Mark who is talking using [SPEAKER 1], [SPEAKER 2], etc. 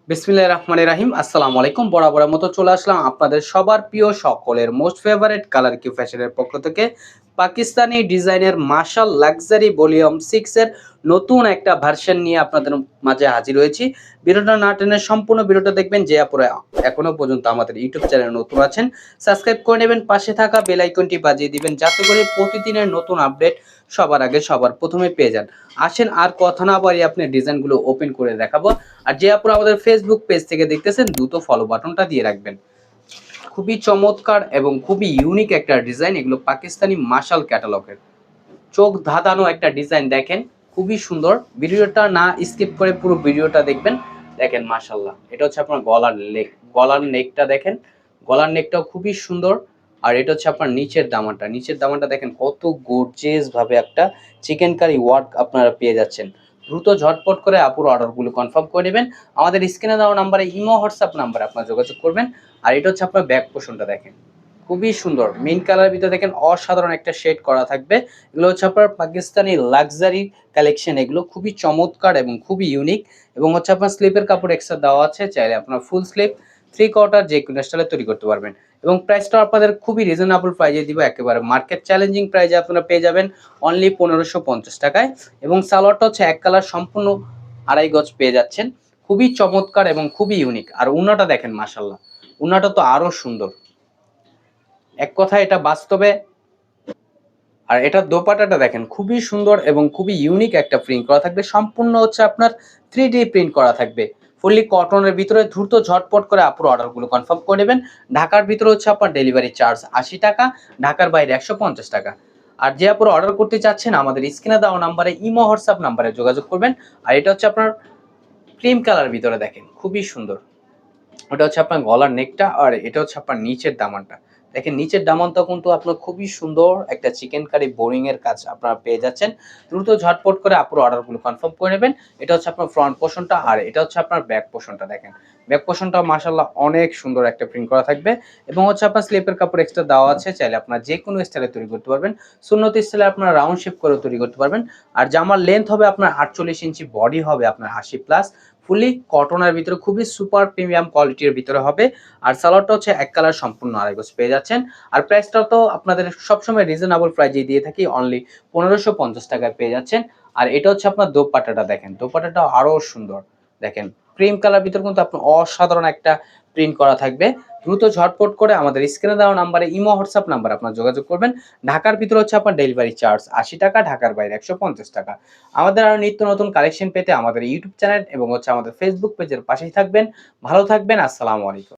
[SPEAKER 1] বিসমিল্লাহির রহমানির রহিম। আসসালামু আলাইকুম। বরাবরের মতো চলে আসলাম আপনাদের সবার প্রিয় সকলের মোস্ট ফেভারিট কালার কিউ ফ্যাশনের পক্ষ থেকে পাকিস্তানি ডিজাইনের মাশাল লাক্সারি ভলিউম 6 এর নতুন একটা ভার্সন নিয়ে আপনাদের মাঝে হাজির হয়েছি। ভিডিওটা না টেনে সম্পূর্ণ ভিডিওটা দেখবেন। যে আপনারা এখনো পর্যন্ত আমাদের ইউটিউব চ্যানেলে নতুন আছেন, সাবস্ক্রাইব করে নেবেন, পাশে থাকা বেল আইকনটি বাজিয়ে দিবেন যাতে করে প্রতিদিনের নতুন আপডেট সবার আগে সবার প্রথমে পেয়ে যান। আসেন আর কথা না বাড়িয়ে আপনি ডিজাইনগুলো ওপেন করে দেখাবো। আর যে আপনারা আমাদের ফেসবুক পেজ থেকে দেখতেছেন দ্রুত ফলো বাটনটা দিয়ে রাখবেন। খুবই চমৎকার এবং খুবই ইউনিক একটা ডিজাইন, এগুলো পাকিস্তানি মাশাল ক্যাটালগের চোখ ধাঁধানো একটা ডিজাইন। দেখেন খুবই সুন্দর। ভিডিওটা না স্কিপ করে পুরো ভিডিওটা দেখবেন। দেখেন মাশাল্লাহ, এটা হচ্ছে আপনার গলার নেকটা দেখেন। গলার নেকটাও খুবই সুন্দর। আর এটা হচ্ছে আপনার নিচের দামানটা দেখেন কত গর্জিয়াস ভাবে একটা চিকেন কারি ওয়ার্ক আপনারা পেয়ে যাচ্ছেন। দ্রুত ঝটপট করে আপুর অর্ডারগুলো কনফার্ম করে নেবেন। আমাদের স্ক্রিনে দেওয়া নাম্বারে ইমো হোয়াটসঅ্যাপ নাম্বারে আপনারা যোগাযোগ করবেন। আর এটা হচ্ছে আপনার ব্যাক পোর্শনটা দেখেন খুবই সুন্দর। মেইন কালারের ভিতরে দেখেন অসাধারণ একটা শেড করা থাকবে। এগুলো হচ্ছে আপনার পাকিস্তানি লাক্সারি কালেকশন, এগুলো খুবই চমৎকার এবং খুবই ইউনিক। এবং হচ্ছে আপনার স্লিপের কাপড় এক্সট্রা দেওয়া আছে, চাইলে আপনার ফুল স্লিপ 3/4 যে কোনো স্টাইলে তৈরি করতে পারবেন। এবং প্রাইসটা আপনাদের খুবই রিজনেবল প্রাইসে দিব, একেবারে মার্কেট চ্যালেঞ্জিং প্রাইসে আপনারা পেয়ে যাবেন অনলি 1550 টাকায়। এবং সালোয়ারটা হচ্ছে এক কালার সম্পূর্ণ আড়াই গজ পেয়ে যাচ্ছেন। খুবই চমৎকার এবং খুবই ইউনিক। আর উন্নাটা দেখেন মাশাল্লাহ, উন্নাটা তো আরো সুন্দর। এক কথা এটা বাস্তবে। আর এটা দোপাট্টাটা দেখেন খুবই সুন্দর এবং খুবই ইউনিক একটা প্রিন্ট করা থাকবে। সম্পূর্ণ হচ্ছে আপনার 3D প্রিন্ট করা থাকবে, ফুললি কটনের ভিতরে। দ্রুত ঝটপট করে আপুর অর্ডারগুলো কনফার্ম করে নেবেন। ঢাকার ভিতরে হচ্ছে আপনার ডেলিভারি চার্জ 80 টাকা, ঢাকার বাইরে 150 টাকা। আর যে আপুর অর্ডার করতে চাচ্ছেন আমাদের স্ক্রিনে দেওয়া নাম্বারে ইমো হোয়াটসঅ্যাপ নাম্বারে যোগাযোগ করবেন। আর এটা হচ্ছে আপনার ক্রিম কালার ভিতরে দেখেন খুবই সুন্দর। ওটা হচ্ছে আপনার গলার নেকটা, আর এটা হচ্ছে আপনার নিচের দামানটা। দেখেন নিচের দামানটা কিন্তু আপনার খুবই সুন্দর একটা চিকেন কারি বোরিং এর কাজ আপনারা পেয়ে যাচ্ছেন। দ্রুত ঝটপট করে আপুর অর্ডারগুলো কনফার্ম করে নেবেন। এটা হচ্ছে আপনার ফ্রন্ট পোর্শনটা, আর এটা হচ্ছে আপনার ব্যাক পোর্শনটা। দেখেন ব্যাক পোর্শনটা মাশাআল্লাহ অনেক সুন্দর একটা প্রিন্ট করা থাকবে। এবং হচ্ছে আপনার স্লিপের কাপড় এক্সট্রা দেওয়া আছে, চাইলে আপনার যে কোনো স্টাইলে তৈরি করতে পারবেন। সুন্নতি স্টাইলে আপনার রাউন্ড শেপ করে তৈরি করতে পারবেন। আর জামার লেন্থ হবে আপনার 48 ইঞ্চি, বডি হবে আপনার 80 প্লাস, ফুলি কটনের ভিতরে খুবই সুপার প্রিমিয়াম কোয়ালিটির ভিতরে হবে। আর সালোয়ারটা হচ্ছে এক কালার সম্পূর্ণ আড়াই গজ পেয়ে যাচ্ছেন। আর প্রাইসটা তো আপনাদের সবসময় রিজনেবল প্রাইসে দিয়ে থাকি, অনলি 1550 টাকায় পেয়ে যাচ্ছেন। আর এটা হচ্ছে আপনার দোপাট্টাটা দেখেন, দোপাট্টাটা আরো সুন্দর। দেখেন ক্রিম কালার ভিতরে কিন্তু আপনার অসাধারণ একটা প্রিন্ট করা থাকবে। দ্রুত ঝটপট করে আমাদের স্ক্রিনে দেওয়া নাম্বারে ইমো হোয়াটসঅ্যাপ নাম্বার আপনার যোগাযোগ করবেন। ঢাকার ভিতরে হচ্ছে আপনার ডেলিভারি চার্জ 80 টাকা, ঢাকার বাইরে 150 টাকা। আমাদের আরো নিত্য নতুন কালেকশন পেতে আমাদের ইউটিউব চ্যানেল এবং হচ্ছে আমাদের ফেসবুক পেজের পাশেই থাকবেন। ভালো থাকবেন। আসসালামু আলাইকুম।